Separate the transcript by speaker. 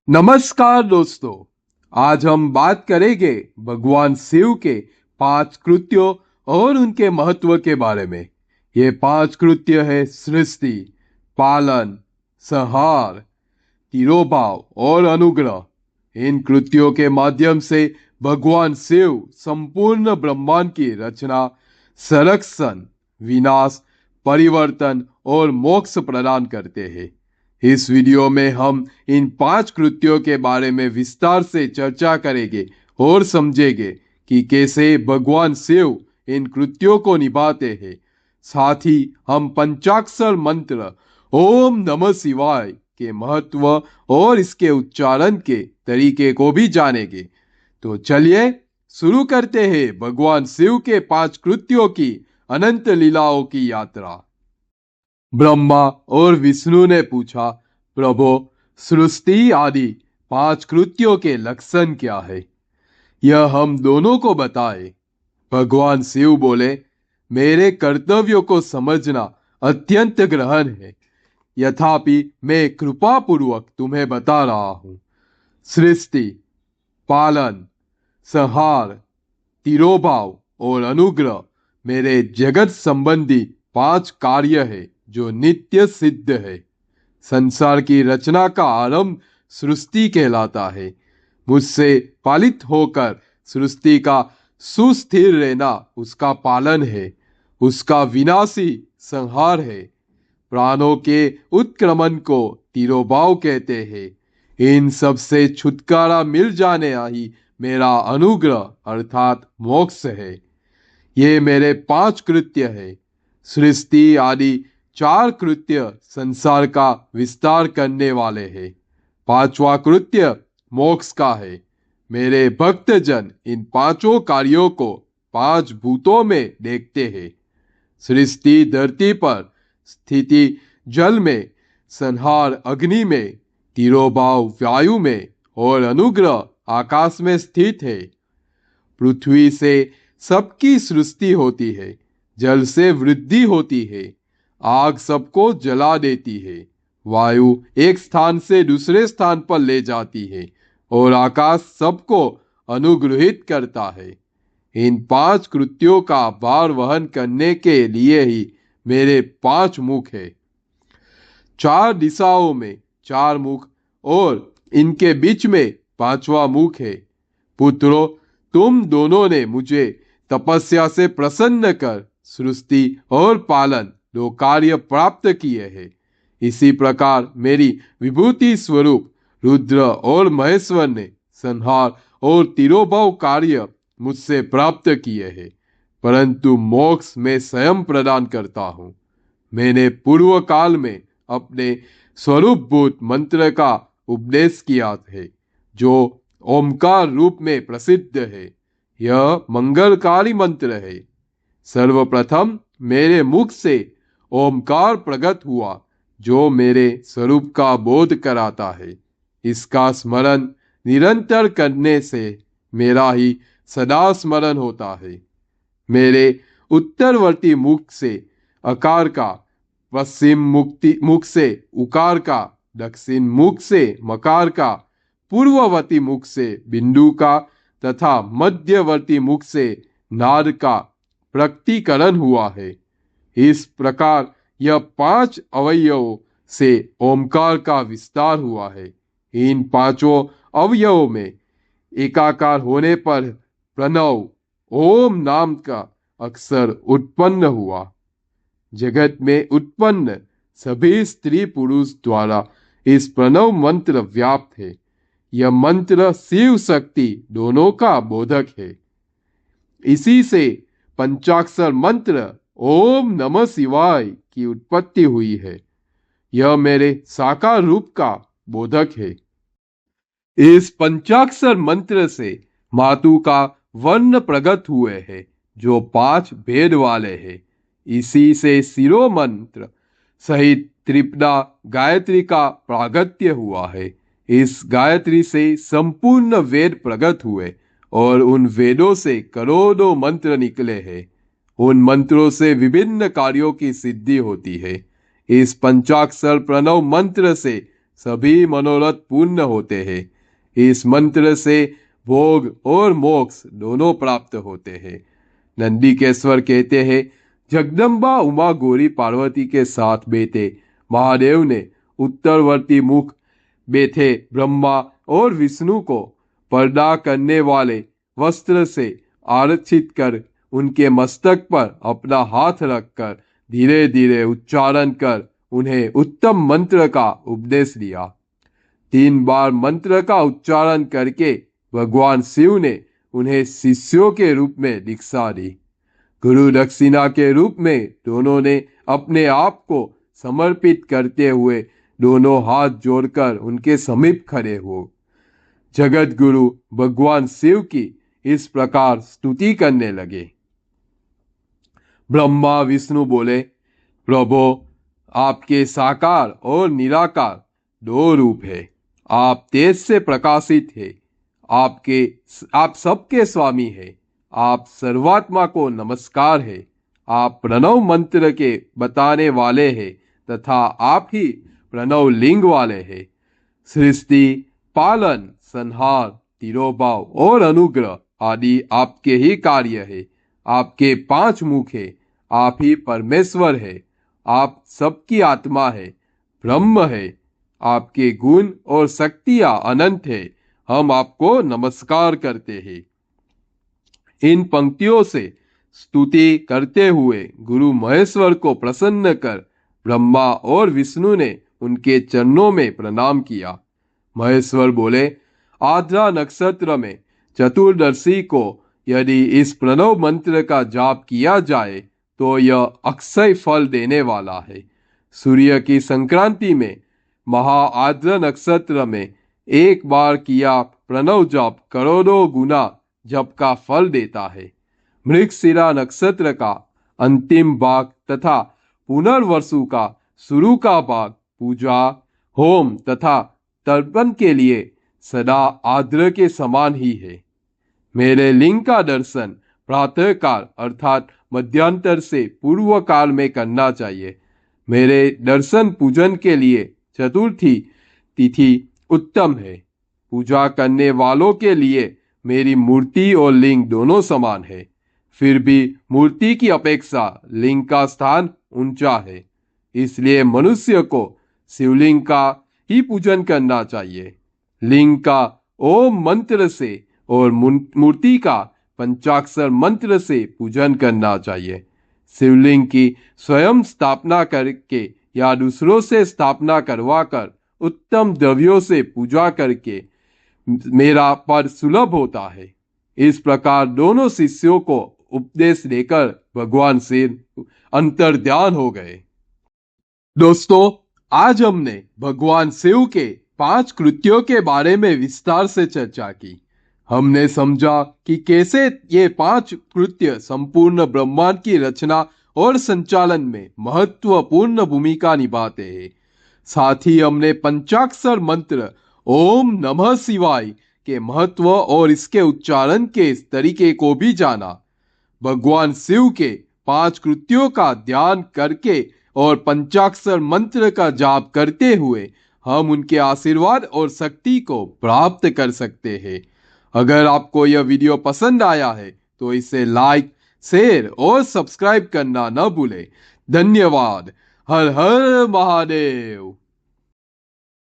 Speaker 1: नमस्कार दोस्तों। आज हम बात करेंगे भगवान शिव के 5 कृत्यों और उनके महत्व के बारे में। ये 5 कृत्य है सृष्टि, पालन, संहार, तिरोभाव और अनुग्रह। इन कृत्यों के माध्यम से भगवान शिव संपूर्ण ब्रह्मांड की रचना, संरक्षण, विनाश, परिवर्तन और मोक्ष प्रदान करते हैं। इस वीडियो में हम इन 5 कृत्यों के बारे में विस्तार से चर्चा करेंगे और समझेंगे कि कैसे भगवान शिव इन कृत्यों को निभाते हैं। साथ ही हम पंचाक्षर मंत्र ओम नमः शिवाय के महत्व और इसके उच्चारण के तरीके को भी जानेंगे। तो चलिए शुरू करते हैं भगवान शिव के 5 कृत्यों की अनंत लीलाओं की यात्रा। ब्रह्मा और विष्णु ने पूछा, प्रभु, सृष्टि आदि 5 कृत्यों के लक्षण क्या है? यह हम दोनों को बताए। भगवान शिव बोले, मेरे कर्तव्यों को समझना अत्यंत गहन है, यथापि मैं कृपा पूर्वक तुम्हें बता रहा हूं। सृष्टि, पालन, संहार, तिरोभाव और अनुग्रह मेरे जगत संबंधी 5 कार्य है जो नित्य सिद्ध है। संसार की रचना का आरंभ सृष्टि कहलाता है। मुझसे पालित होकर सृष्टि का सुस्थिर रहना उसका पालन है। उसका विनाशी संहार है। प्राणों के उत्क्रमण को तिरोभाव कहते हैं। इन सब से छुटकारा मिल जाने ही मेरा अनुग्रह अर्थात मोक्ष है। ये मेरे 5 कृत्य है। सृष्टि आदि 4 कृत्य संसार का विस्तार करने वाले हैं। 5वां कृत्य मोक्ष का है। मेरे भक्तजन इन 5 कार्यों को 5 भूतों में देखते हैं। सृष्टि धरती पर, स्थिति जल में, संहार अग्नि में, तिरोभाव वायु में और अनुग्रह आकाश में स्थित है। पृथ्वी से सबकी सृष्टि होती है। जल से वृद्धि होती है। आग सबको जला देती है। वायु एक स्थान से दूसरे स्थान पर ले जाती है और आकाश सबको अनुग्रहित करता है। इन 5 कृत्यों का भार वहन करने के लिए ही मेरे 5 मुख है। 4 दिशाओं में 4 मुख और इनके बीच में 5वां मुख है। पुत्रों, तुम दोनों ने मुझे तपस्या से प्रसन्न कर सृष्टि और पालन 2 कार्य प्राप्त किए हैं। इसी प्रकार मेरी विभूति स्वरूप रुद्र और महेश्वर ने संहार और तिरोभाव कार्य मुझसे प्राप्त किए हैं, परंतु मोक्ष मैं स्वयं प्रदान करता हूँ। मैंने पूर्व काल में अपने स्वरूपभूत मंत्र का उपदेश किया है, जो ओमकार रूप में प्रसिद्ध है। यह मंगलकारी मंत्र है। सर्वप्रथम मेरे मुख से ओमकार प्रकट हुआ, जो मेरे स्वरूप का बोध कराता है। इसका स्मरण निरंतर करने से मेरा ही सदा स्मरण होता है। मेरे उत्तरवर्ती मुख से अकार का, पश्चिम मुख से उकार का, दक्षिण मुख से मकार का, पूर्ववर्ती मुख से बिंदु का तथा मध्यवर्ती मुख से नाद का प्रकटीकरण हुआ है। इस प्रकार यह 5 अवयवों से ओमकार का विस्तार हुआ है। इन 5 अवयवों में एकाकार होने पर प्रणव ओम नाम का अक्षर उत्पन्न हुआ। जगत में उत्पन्न सभी स्त्री पुरुष द्वारा इस प्रणव मंत्र व्याप्त है। यह मंत्र शिव शक्ति दोनों का बोधक है। इसी से पंचाक्षर मंत्र ओम नमः शिवाय की उत्पत्ति हुई है। यह मेरे साकार रूप का बोधक है। इस पंचाक्षर मंत्र से मातु का वर्ण प्रकट हुए हैं, जो 5 भेद वाले हैं। इसी से शिरो मंत्र सहित त्रिपदा गायत्री का प्रागट्य हुआ है। इस गायत्री से संपूर्ण वेद प्रकट हुए और उन वेदों से करोड़ों मंत्र निकले हैं। उन मंत्रों से विभिन्न कार्यों की सिद्धि होती है। इस पंचाक्षर प्रणव मंत्र से सभी मनोरथ पूर्ण होते हैं। इस मंत्र से भोग और मोक्ष दोनों प्राप्त होते हैं। नंदीकेश्वर कहते हैं, जगदम्बा उमा गौरी पार्वती के साथ बैठे महादेव ने उत्तरवर्ती मुख बैठे ब्रह्मा और विष्णु को पर्दा करने वाले वस्त्र से आरक्षित कर उनके मस्तक पर अपना हाथ रखकर धीरे धीरे उच्चारण कर उन्हें उत्तम मंत्र का उपदेश दिया। 3 बार मंत्र का उच्चारण करके भगवान शिव ने उन्हें शिष्यों के रूप में दीक्षा दी। गुरु दक्षिणा के रूप में दोनों ने अपने आप को समर्पित करते हुए दोनों हाथ जोड़कर उनके समीप खड़े हो जगत गुरु भगवान शिव की इस प्रकार स्तुति करने लगे। ब्रह्मा विष्णु बोले, प्रभु, आपके साकार और निराकार 2 रूप है। आप तेज से प्रकाशित है। आप सबके स्वामी है। आप सर्वात्मा को नमस्कार है। आप प्रणव मंत्र के बताने वाले हैं तथा आप ही प्रणव लिंग वाले हैं। सृष्टि, पालन, संहार, तिरोभाव और अनुग्रह आदि आपके ही कार्य है। आपके 5 मुख है। आप ही परमेश्वर है। आप सबकी आत्मा है, ब्रह्म है। आपके गुण और शक्तियां अनंत है। हम आपको नमस्कार करते हैं। इन पंक्तियों से स्तुति करते हुए गुरु महेश्वर को प्रसन्न कर ब्रह्मा और विष्णु ने उनके चरणों में प्रणाम किया। महेश्वर बोले, आद्रा नक्षत्र में चतुर्दशी को यदि इस प्रणव मंत्र का जाप किया जाए तो यह अक्षय फल देने वाला है। सूर्य की संक्रांति में महा आद्र नक्षत्र में 1 बार किया प्रणव जाप करोड़ों गुना जप का फल देता है। मृगशिरा नक्षत्र का अंतिम भाग तथा पुनर्वसु का शुरू का भाग पूजा, होम तथा तर्पण के लिए सदा आद्र के समान ही है। मेरे लिंग का दर्शन प्रातः काल अर्थात मध्यांतर से पूर्व काल में करना चाहिए। मेरे दर्शन पूजन के लिए चतुर्थी तिथि उत्तम है। पूजा करने वालों के लिए मेरी मूर्ति और लिंग दोनों समान है। फिर भी मूर्ति की अपेक्षा लिंग का स्थान ऊंचा है। इसलिए मनुष्य को शिवलिंग का ही पूजन करना चाहिए। लिंग का ओम मंत्र से और मूर्ति का पंचाक्षर मंत्र से पूजन करना चाहिए। शिवलिंग की स्वयं स्थापना करके या दूसरों से स्थापना करवाकर उत्तम द्रव्यों से पूजा करके मेरा पद सुलभ होता है। इस प्रकार दोनों शिष्यों को उपदेश देकर भगवान शिव अंतर्ध्यान हो गए। दोस्तों, आज हमने भगवान शिव के 5 कृत्यों के बारे में विस्तार से चर्चा की। हमने समझा कि कैसे ये 5 कृत्य संपूर्ण ब्रह्मांड की रचना और संचालन में महत्वपूर्ण भूमिका निभाते हैं। साथ ही हमने पंचाक्षर मंत्र ओम नमः शिवाय के महत्व और इसके उच्चारण के तरीके को भी जाना। भगवान शिव के 5 कृत्यों का ध्यान करके और पंचाक्षर मंत्र का जाप करते हुए हम उनके आशीर्वाद और शक्ति को प्राप्त कर सकते हैं। अगर आपको यह वीडियो पसंद आया है तो इसे लाइक, शेयर और सब्सक्राइब करना न भूलें। धन्यवाद। हर हर महादेव।